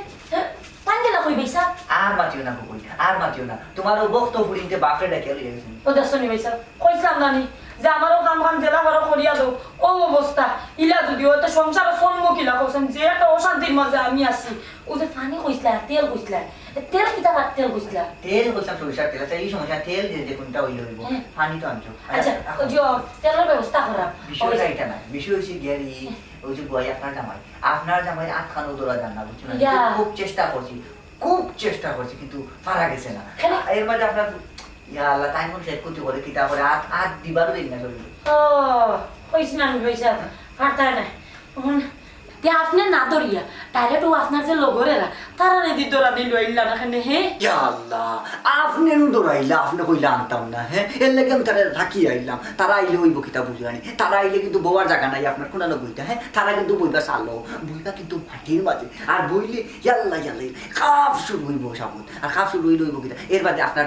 Speaker 1: পাঞ্জেলা কই বেসা
Speaker 2: আর মাতিও না কুকুরি আর মাতিও না তোমারও বক্ত ফুরিনতে বাপরে ডেকে লইয়া গেছেন
Speaker 1: ও দেখছনি বেসা কইছিলাম নানি যে আমারও কাম কাম জেলা ঘর করিয়া দাও ও অবস্থা ইলা যদি ওতে সংসার সম্মুখীলা কইছেন যে একটা অশান্তির মাঝে আমি আছি ও যে পানি কইছিলা তেল কইছিলা তেল কিটা তেল কইছিলা
Speaker 2: তেল কইছিলাম সরিষার তেল আছে এই সমস্যা তেল যে কোনটা হইল হইব পানি তো আনছো
Speaker 1: আচ্ছা ও যে তেলের ব্যবস্থা করা
Speaker 2: বিষয়টা এটা না বিষয় হচ্ছে গিয়ারি ওই যে বই আপনার জামাই আটখানো দৌড়া যান না বুঝছো না খুব চেষ্টা করছি কিন্তু পারা গেছে না এর মাঝে আপনার ইয়া আল্লাহ তাই মন সেট করতে বলে কিতা করে আট দিবারও দেই না শরীরে
Speaker 1: ও কইছি না আমি পয়সা পারতা না তে আপনি না দরিয়া ডাইরেক্ট ও আপনার যে লগরেরা তারা রেদি দরা দিল ইল্লা না খানে হে
Speaker 2: ইয়া আল্লাহ আপনি নু দৌড়াইলা আপনি কইলা আনতাম না হ্যাঁ এর লাগে আমি তারা থাকি আইলাম তারা আইলে হইব কিতা বুঝি আনি তারা আইলে কিন্তু বউয়ার জায়গা নাই আপনার কোনানো বইটা হ্যাঁ তারা কিন্তু বইবা চালো বইটা কিন্তু মাটির মাঝে আর বইলে ইয়াল্লা ইয়াল্লা কাপ শুরু হইব সামুদ আর কাপ শুরু হইব কিতা এর বাদে আপনার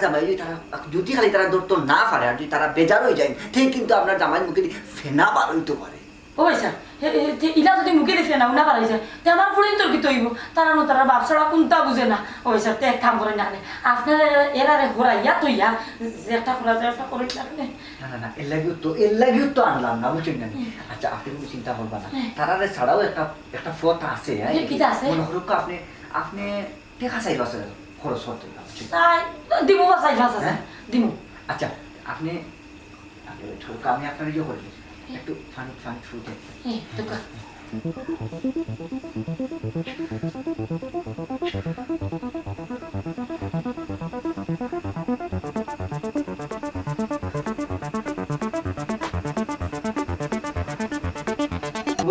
Speaker 2: জামাই যদি তারা যদি খালি তারা ধরতো না পারে আর যদি তারা বেজার হয়ে যায় ঠিক কিন্তু আপনার জামাই মুখে ফেনা বার হইতে পারে
Speaker 1: ও পয়সা ইলা যদি মুখে দেখে না উনা পারাইছে তে আমার ফুলিন তোর কি তৈব তারা নো তারা বাপ ছাড়া কোনটা বুঝে না ও পয়সা তে এক কাম করে না আপনার এরারে ঘোরাইয়া তৈয়া যে একটা খোলা যে একটা করে না
Speaker 2: না এর লাগিও তো আনলাম না বুঝছেন না আচ্ছা আপনি কোনো চিন্তা করবা না তারারে ছাড়াও একটা ফত আছে
Speaker 1: কিটা আছে
Speaker 2: মনে করুক আপনি টেকা চাইবা আছে খরচ হতে
Speaker 1: তাই দিমু বাসাই ভাষা দিমু
Speaker 2: আচ্ছা আপনি আমি আপনার ইয়ে করে একটু ফানি ফুটে
Speaker 1: তোকা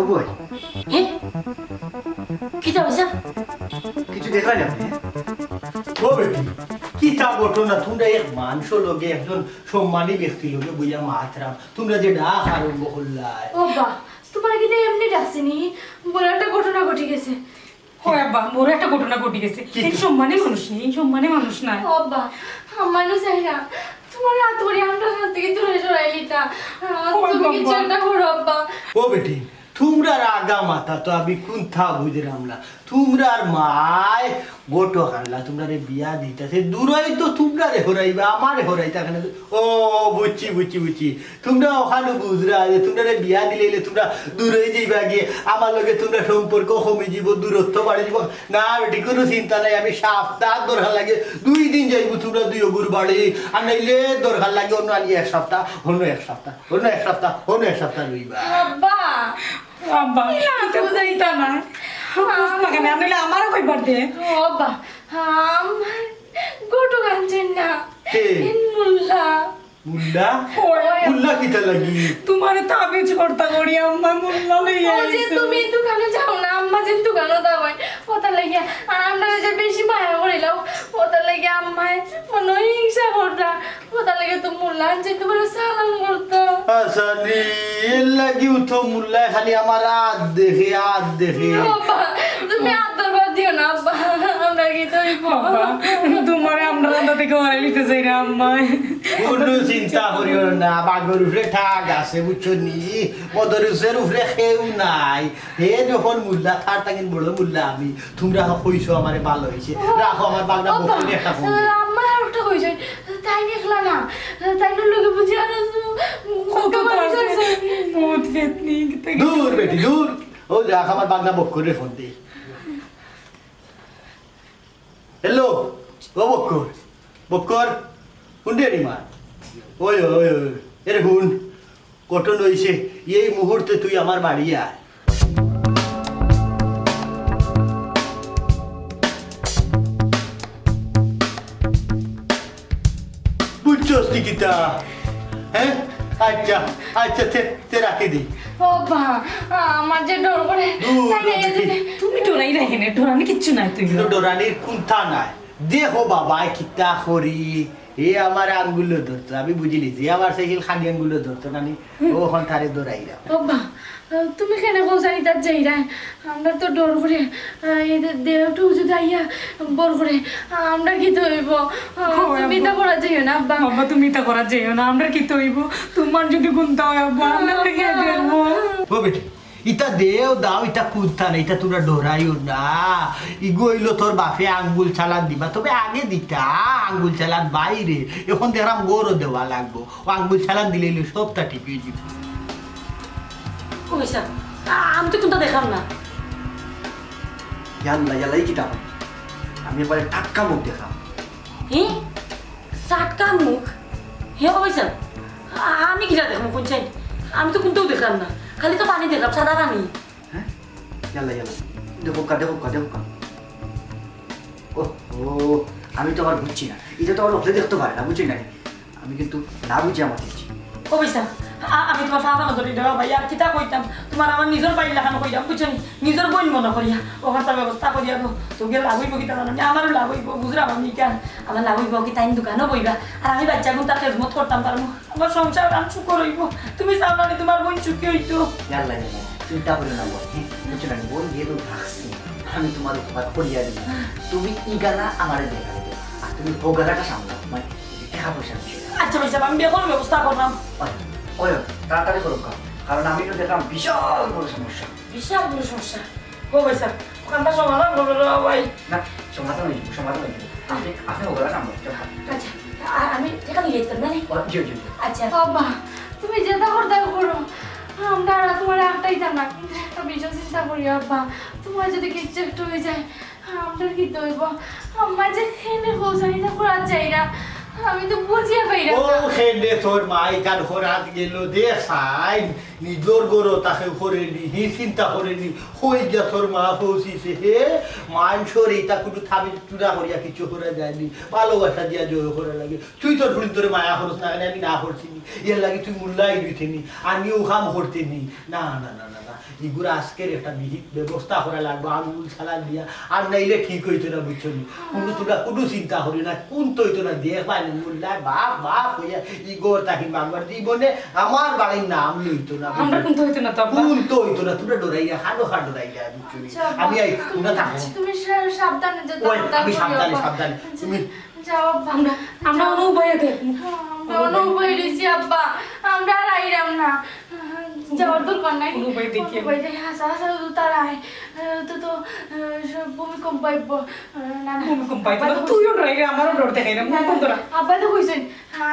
Speaker 2: বই
Speaker 1: কি যাবে স্যার
Speaker 2: কিছু দেখলেন আপনি
Speaker 3: ও বেটি কি তা ঘটনা তোমরা এক মানুষ লোকে একজন সম্মানী ব্যক্তি লোকে বুঝা মাতরাম তোমরা যে ডাক আরম্ভ করলাই
Speaker 4: ও বা তোমার কি এমনি ডাকছিনি বলে একটা ঘটনা ঘটে গেছে
Speaker 5: ও আব্বা মোর একটা ঘটনা ঘটে গেছে এই সম্মানী মানুষ না
Speaker 4: ও বা মানুষ আইরা তোমার হাত ধরে আমরা হাত থেকে দূরে সরাই লিতা তুমি কিছু একটা করো আব্বা
Speaker 3: ও বেটি তোমরা আগা মাথা তো আমি কোনথা বুঝলাম না তোমরা মায় গোটো হারলা তোমরা রে বিয়া দিতেছে দূরই তো তোমরা রে হরাইবা আমারে হরাইতা কেন ও বুঝছি তোমরা ওখানে বুঝরা যে তোমরা রে বিয়া দিলে তোমরা দূরই যাইবা গিয়ে আমার লগে তোমরা সম্পর্ক কমে যাব দূরত্ব বাড়ে যাব না বেটি কোনো চিন্তা নাই আমি সপ্তাহ দরকার লাগে 2 দিন যাইব তোমরা দুই অগুর বাড়ি আর নাইলে দরকার লাগে অন্য আনি এক সপ্তাহ অন্য এক সপ্তাহ লইবা
Speaker 4: আব্বা
Speaker 5: আব্বা এটা বুঝাইতা না বুঝনা কেন আমি আমারও কইবার দে
Speaker 4: ও আব্বা আমার গোটো গাঞ্চেন না
Speaker 3: কে?
Speaker 4: মুল্লা
Speaker 3: মুল্লা কিটা লাগি
Speaker 5: তোমারে তাবিজ করতা করি আম্মা মুল্লা লইয়া
Speaker 4: ও যে তুমি দোকানে যাও না আম্মা যে দোকানে দাওয়াই ওটা লাগিয়া আর আমরা যে বেশি মায়া করিলাম ওটা লাগিয়া আম্মায় মনে হিংসা করতা ওটা লাগিয়া তো মুল্লা যে তোমার সালাম করতা
Speaker 3: আসানি এর লাগিও তো মুল্লা খালি আমার হাত দেখে
Speaker 4: আব্বা তুমি আদরবার দিও না আব্বা আমরা কি তৈব
Speaker 5: বাবা তোমারে আমরা রান্না থেকে মারা নিতে চাই না আম্মা
Speaker 3: কোনো চিন্তা করিও না বাগর উপরে ঠাক আছে বুঝছো নি মদরুসের উপরে কেউ নাই হে যখন মুল্লা তার তাকিন বড় মুল্লা আমি তোমরা কইছো আমারে ভালো হয়েছে রাখো আমার বাগনা বকরি একটা ফোন
Speaker 4: আম্মা আর ওটা কইছে তাই দেখলা না তাই না লোকে বুঝি আর
Speaker 5: কত তো আছে বহুত ফেতনি
Speaker 3: দূর বেটি দূর ও রাখ আমার বাগনা বকরি ফোন দে হ্যালো ও বক্কর বক্কর শুনতে নি মা ওই ওই ওই এর হুন কটন হইছে এই মুহূর্তে তুই আমার বাড়ি আয় বুঝছস নিকিতা হ্যাঁ আচ্ছা আচ্ছা তে রাখি দি
Speaker 4: ও বা আমার যে ডর করে তাই না এই যে
Speaker 5: তুমি ডরাই না এখানে ডরানি কিচ্ছু নাই তুই
Speaker 3: কিন্তু ডরানির কুন্থা নাই দেখো বাবা কিতা করি এ আমার আঙ্গুলো ধরতো আমি বুঝিলি যে আমার সেই খানি আঙ্গুলো ধরতো নানি ও হন তারে দৌড়াইরা
Speaker 4: ও বা তুমি কেন বলছানি তার যাইরা আমরা তো ডর করে এই দেহটু যদি আইয়া বর করে আমরা কি তো হইব তুমি তা করা যাইও না আব্বা
Speaker 5: বাবা তুমি তা করা যাইও না আমরা কি তৈব তোমার যদি গুনতে হয় আব্বা আমরা থেকে দেখবো
Speaker 3: ও বেটি ইটা দেও দাও ইটা কুত্তা না ইটা তোমরা ডরাইও না ইগোইলো তোর বাপে আঙ্গুল চালান দিবা তবে আগে দিতা আঙ্গুল চালান বাইরে এখন দেখলাম গরু দেওয়া লাগবো ও আঙ্গুল চালান দিলে সবটা ঠিক হয়ে যাবে
Speaker 1: কইছা আমি তো কোনটা দেখাম না
Speaker 2: ইয়াল্লা ইয়াল্লা এই কিতাব আমি এবারে টাটকা মুখ দেখাম
Speaker 1: হ্যাঁ টাটকা মুখ হে কইছা আমি কিরা দেখো কোন চাই আমি তো কোনটাও দেখলাম না খালি তো পানি দেখলাম সাদা পানি
Speaker 2: হ্যাঁ ইয়াল্লা ইয়াল্লা দেখো কা ও ও আমি তো আবার বুঝছি না এটা তো আবার ওকে দেখতে পারে না বুঝছি না আমি কিন্তু না বুঝি আমার দেখছি
Speaker 1: কইছা আমি তোমার ফাফা ধরি দেওয়া ভাই আর কিতা কইতাম তোমার আমার নিজের বাড়ি লাগানো কইতাম বুঝছো নিজের বোন মনে করিয়া ওখানটা ব্যবস্থা করিয়া দো তোকে লাভ হইব কিতা জানো আমারও লাভ হইব বুঝলাম আমি কেন আমার লাভ হইব কি তাই দোকানও বইবা আর আমি বাচ্চা গুণ তার খেজমত করতাম পারবো আমার সংসার গান সুখর হইব তুমি চাও না তোমার বোন সুখী হইতো
Speaker 2: ইয়াল্লা ইয়াল্লা চিন্তা করে না বল বুঝছো না বোন যেহেতু থাকছি আমি তোমার উপকার করিয়া দিই তুমি ই গালা আমার দেখা দেবে আর তুমি ও গালাটা সামলাও মানে টাকা পয়সা বিষয়
Speaker 1: আচ্ছা ভাই সাহেব আমি বেকর ব্যবস্থা করলাম
Speaker 2: ওই তাড়াতাড়ি করো কারণ আমি তো দেখলাম বিশাল বড় সমস্যা
Speaker 1: বিশাল বড় সমস্যা ও ভাই সাহেব ওখানটা সমাধান করবে ভাই
Speaker 2: না সমাধান হয়ে আপনি আপনি ওগুলা সামলাও
Speaker 1: আচ্ছা আমি এখানে যেতাম না
Speaker 2: জি জি
Speaker 1: আচ্ছা
Speaker 4: বাবা তুমি যেটা করতে করো আমরা আর তোমার একটাই জানা একটা বিষয় চিন্তা করি আব্বা তোমার যদি কিছু একটু হয়ে যায় আমরা কি দইব আমার যে খেনে বলছানি না করা যায় না আমি তো বুঝিয়ে পাই না
Speaker 3: ও খেলে তোর মাই কান খরাত গেল দে সাইন নিজর গরো তাকে করে নি হি চিন্তা করে নি হই যা তোর মা পৌঁছিছে হে মাংসর এইটা কোনো থামি চূড়া করিয়া কিছু করে যায়নি ভালোবাসা দিয়া জয় করে লাগে তুই তোর ফুলিন তোর মায়া করছ না আমি না করছিনি এর লাগে তুই মূল্যাই দিতেনি আমিও কাম করতেনি না না না না না এগুলো আজকের একটা বিহিত ব্যবস্থা করা লাগবে আঙ্গুল ছালা দিয়া আর নাইলে ঠিক হইতো না বুঝছো কোনো তোরা কোনো চিন্তা করি না কোন তো হইতো না দেখ পাই মূল্যায় বাপ বাপ হইয়া ইগোর তাকি বাংলার জীবনে আমার বাড়ির নাম লইতো না
Speaker 5: আমরা কিন্তু হইতো না তো আব্বা
Speaker 3: কোন তো হইতো না তোরা ডরাইয়া খানো খা ডরাইয়া বুঝছো আমি এই তোমরা থাকো
Speaker 4: তুমি সাবধানে যেতে
Speaker 3: ওই আমি সাবধানে তুমি
Speaker 4: যাও আব্বা
Speaker 5: আমরা অনুভবে দেখ
Speaker 4: আমরা অনুভব দিছি আব্বা আমরা আর আইরাম না যাওয়ার দরকার নাই
Speaker 5: অনুভব দেখি।
Speaker 4: অনুভব দেখি হাসা হাসা তারায় তো ভূমিকম্প আইব না না
Speaker 5: ভূমিকম্প পাইতো না তুইও ডরাই রে আমারও ডর দেখাই না বন্ধুরা
Speaker 4: আব্বা তো কইছেন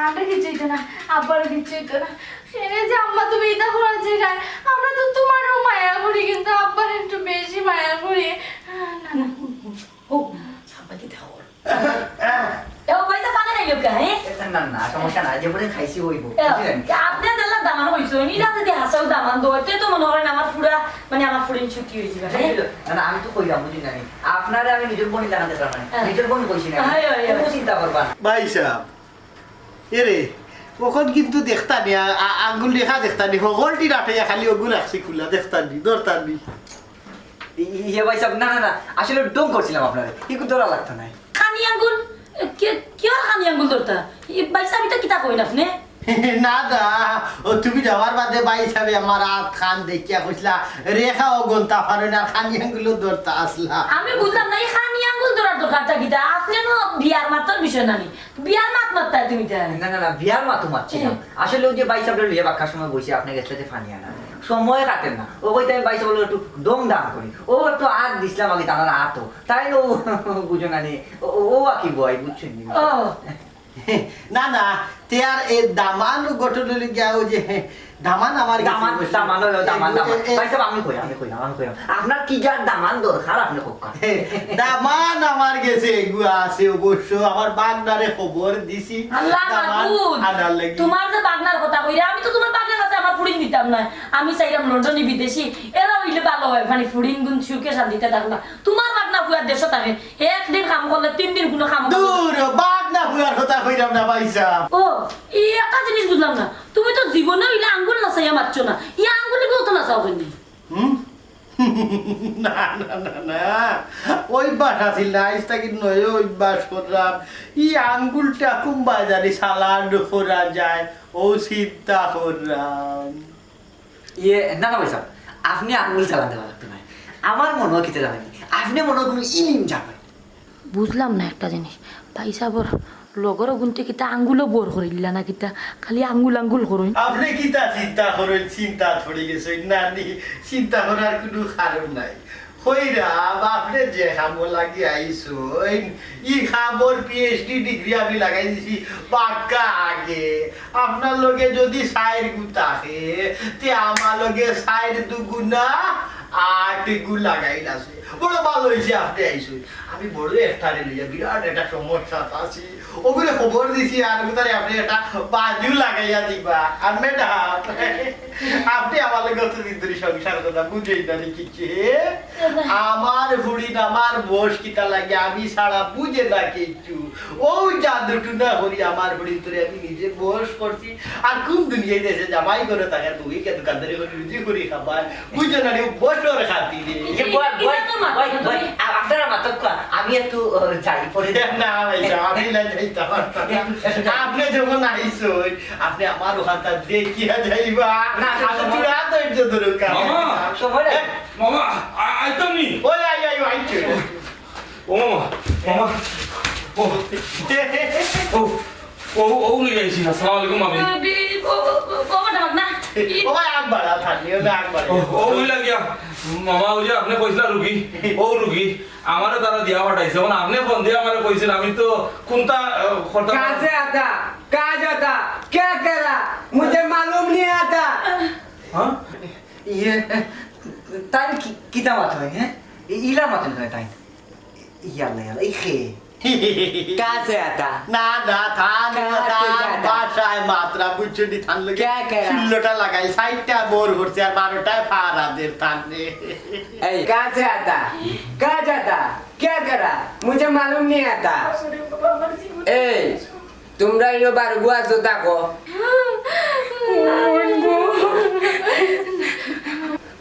Speaker 4: আমরা কিছু হইতো না আব্বারও কিছু হইতো না সেনে যে আম্মা তুমি এটা করা যে আমরা তো তোমারও মায়া করি কিন্তু আব্বার একটু বেশি মায়া করি না না
Speaker 5: ও আব্বা কি দাও
Speaker 1: ও ভাই সাহেব পানি খাইলো কা হ্যাঁ
Speaker 2: না না সমস্যা না যে বলে খাইছি হইব
Speaker 1: আপনি জানলা দামান হইছো নিলা যদি হাসাও দামান দোতে তো মনে করেন আমার পুরা মানে আমার ফুরিন ছুটি হয়ে যাবে হ্যাঁ
Speaker 2: না আমি তো কইলাম বুঝি না আপনারা আমি নিজের বোন লাগাতে পারবেন নিজের বোন কইছি না কোনো চিন্তা করবা না
Speaker 3: ভাই সাহেব এরে কখন কিন্তু দেখতানি আঙ্গুল রেখা দেখতানি হগলটি রাঠাইয়া খালি ওগুল রাখছি খুলা দেখতানি দরতানি
Speaker 2: ইয়ে ভাই সব না না না আসলে ডং করছিলাম আপনারে কি কিন্তু দৌড়া লাগতো না
Speaker 1: খানি আঙ্গুল কি আর খানি আঙ্গুল ধরতা ভাই সাহেব এটা কিতা কইন আপনি
Speaker 3: না দা ও তুমি যাওয়ার বাদে ভাই সাহেব আমার হাত খান দেখিয়া কইসলা রেখা ও গন্তা পারে না খানি আঙ্গুল ধরতা আসলা
Speaker 1: আমি বুঝলাম না এই খানি আঙ্গুল ধরার দরকারটা কিতা আপনি নো বিয়ার মাতার বিষয় নানি বিয়ার মাত মাত্তায় তুমি তা
Speaker 2: না না না বিয়ার মা তোমার ছিলাম আসলে ওই যে বাইশ আপনার লিয়ে বাক্কার সময় বসে আপনি গেছিলেন যে ফানি আনা সময় কাটেন না ও কইতে আমি বাইশ বলে একটু দম দাম করি ও একটু আগ দিছিলাম আগে তার আতো তাই ও বুঝো না নি ও আকি বয় বুঝছেন
Speaker 1: ও
Speaker 3: না না তেয়ার এ দামান গঠন গিয়াও যে দামান আমার
Speaker 2: দামান দামান হলো দামান দামান ভাই সাহেব আমি কই আপনার কি যার দামান দরকার আপনি কোকা
Speaker 3: দামান আমার গেছে এগুয়া আছে অবশ্য আমার বাগনারে খবর দিছি
Speaker 1: আল্লাহ
Speaker 3: দামান
Speaker 1: মাবুদ,
Speaker 3: আনার লাগি
Speaker 1: তোমার যে বাগনার কথা কইরা আমি তো তোমার বাগনার কাছে আমার ফুডিং দিতাম না, আমি চাইলাম লন্ডনে বিদেশি এরা হইলে ভালো হয়, মানে ফুডিং গুণ সুখে শান্তিতে থাকলা। তোমার বাগনা ফুয়ার দেশ থাকে একদিন কাম করলে 3 দিন কোনো কাম করে না।
Speaker 3: দূর বাগনা ফুয়ার কথা কইরাম না ভাইসা
Speaker 1: ও এই একটা জিনিস বুঝলাম না, তুমি তো জীবনে হইলে আঙ্গুল নাচাইয়া মারছো না, ই আঙ্গুলে কেউ তো নাচাও কেন?
Speaker 3: না না না না ওই বাসা ছিল না আইস থাকি নয় ওই বাস করলাম ই আঙ্গুলটা খুব বাজারে সালাড করা যায় ও চিন্তা করলাম
Speaker 2: ইয়ে না না ভাই সাহেব আপনি আঙুল চালাতে পারতেন না আমার মনে হয় কিতে জানেন আপনি মনে হয় কোনো ইলিম জানেন
Speaker 1: বুঝলাম না একটা জিনিস, পাইসাবর লগর গুনতে কিতা আঙ্গুলও বোর করিলা না কিতা খালি আঙ্গুল আঙ্গুল করুন।
Speaker 3: আপনি কি তা চিন্তা করেন চিন্তা পড়ে গেছে না চিন্তা করার কোনো কারণ নাই হইরা আপনি যে খামো লাগি আইসো ই খামোর পিএইচডি ডিগ্রি আমি লাগাই দিছি পাক্কা আগে আপনার লগে যদি সাইড গুতাকে তে আমার লগে সাইড দুগুনা 8 গু লাগাই আছে বড় ভালো হয়েছে আপনি আইসো আমি বড় একটা লইয়া বিরাট একটা সমস্যা আছে ওগুলো খবর দিছি আর তারে আপনি একটা বাজু লাগাইয়া দিবা আর ম্যাডাম আপনি আমার লগে অতদিন ধরে সংসার কথা বুঝেই না কিছু আমার বুড়ি আমার বস কিতা লাগে আমি ছাড়া বুঝে না কিছু ওই জাদুটু না করি আমার বুড়ি ধরে আমি নিজে বস করছি আর কোন দুনিয়ায় দেশে জামাই করে তাকে তুই কে দোকানদারি করে রুজি করি খাবার বুঝে না রে বসর খাতিরে
Speaker 2: ইয়ে বয় বয় বয় বয় আপনারা মাতক আমি একটু যাই পরে
Speaker 3: না ভাইসা আমি না যাইতাম আপনি যখন আইসো আপনি আমার ওখানটা দেখিয়া যাইবা
Speaker 2: না,
Speaker 3: আমি পুরা ধৈর্য ধরুকা
Speaker 6: মামা,
Speaker 2: সময় নাই।
Speaker 6: মামা আইতাম নি
Speaker 3: ওই আই আইছো
Speaker 6: ও মামা ও ও ও ও নিয়ে আইছি আসসালামু আলাইকুম মামি
Speaker 3: ওই আকবারা থাকলিও না আকবারা
Speaker 6: ও ওই লাগিয়া মামা ওই যে আপনি কইছিলা রুগী ও রুগী আমারে তারা দিয়া পাঠাইছে মানে আপনি ফোন দিয়ে আমারে কইছেন আমি তো কোনটা কথা
Speaker 7: कहाँ से आता कहाँ जाता क्या करा मुझे मालूम नहीं आता
Speaker 6: হ্যাঁ
Speaker 2: ইয়ে তাই কিতা মাত হয় হ্যাঁ ইলা মাত হয় তাই ইয়াল্লা ইয়াল্লা এই খে
Speaker 7: कहाँ से आता
Speaker 3: না না থান
Speaker 7: কাহাতে
Speaker 3: থান
Speaker 7: যাতা?
Speaker 3: বাসায় মাত্রা বুঝছনি থান লগে
Speaker 7: ক্যা করা?
Speaker 3: 16টা লাগাই 60টা বোর করছে আর 12টায় ফারাদের থান রে
Speaker 7: ऐ, कहाँ से आता कहाँ जाता क्या करा मुझे मालूम नहीं आता ए তোমরা ইনো বারগু আছো তাকো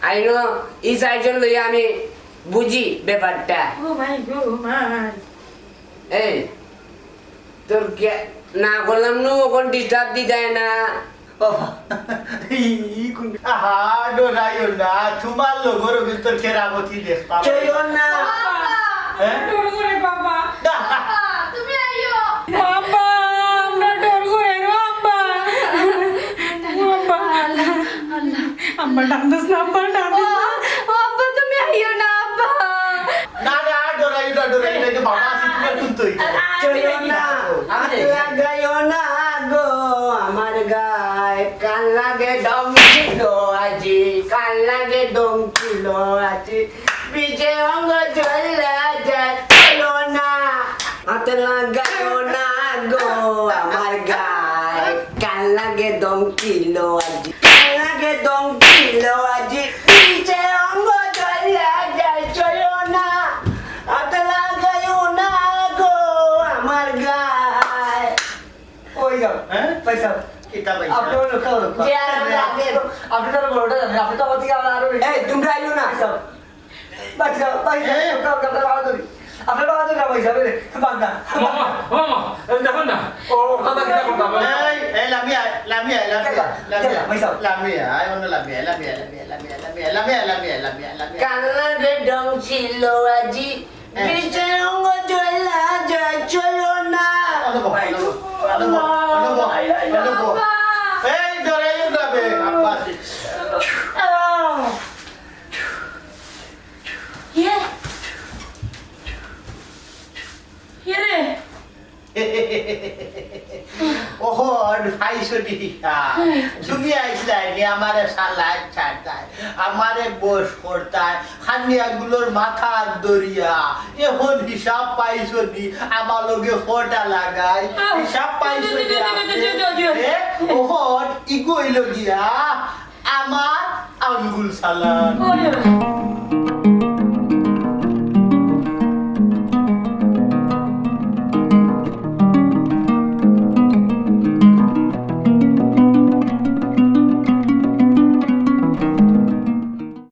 Speaker 7: আইনো এই সাইজন লইয়া আমি বুঝি ব্যাপারটা এই তোর কে না করলাম নো কোন ডিস্টার্ব দি যায় না
Speaker 3: বাবা ই কোন আহা ডরাইও না তোমার লগর ভিতর কেরামতি দেখতাম
Speaker 2: চলো না
Speaker 3: হ্যাঁ
Speaker 5: বাবা
Speaker 4: তুমি আইও
Speaker 5: বাবা আমরা ডর করে বাবা আম্মা ডান্দাস না আম্মা ডান্দাস
Speaker 4: ও আব্বা তুমি আইও না আব্বা
Speaker 3: না না ডরাইও না এটা বাবা আছে তুমি তুই
Speaker 2: চলো না
Speaker 7: হাত লাগাইও না গো আমার গায়ে কান লাগে দম ছিল আজি কান লাগে দম ছিল আজি পিছে অঙ্গ চলে যায় চলো না হাত লাগাইও না গো আমার গায়ে কান লাগে দম ছিল আজি কান লাগে দম ছিল আজি পিছে অঙ্গ চলে যায় চলো না হাত লাগাইও না গো আমার গায়ে
Speaker 2: ওই যাও
Speaker 3: হ্যাঁ
Speaker 2: পয়সা
Speaker 3: এটা পয়সা
Speaker 2: আপনি বলো খাও
Speaker 7: যে আর লাগে
Speaker 2: আপনি তো বড়টা জানেন আপনি তো আমার থেকে আরো
Speaker 7: এই তোমরা আইও না
Speaker 2: পয়সা পয়সা আপনার বাবা তো পয়সা বেরে বাগদা
Speaker 6: মামা মামা দেখুন না ও কথা কিটা করতাম
Speaker 3: এই লামিয়া অন্য লামিয়া
Speaker 7: কান্নারে ডং ছিল আজি পিছে অঙ্গ চলা যায় চলো না
Speaker 3: এই ডরাইও যাবে আব্বা
Speaker 1: ইয়ে ইয়ে রে
Speaker 3: ফাইসটি হিসাব তুমি আইসলাই নি আমারে সালাদ ছাড়তায় আমারে বস করতায় খানিয়াগুলোর মাথা দরিয়া এখন হিসাব পাইছনি আমার লগে ফটা লাগাই হিসাব পাইছনি ওহন ইগো হইল গিয়া আমার আঙ্গুল সালাদ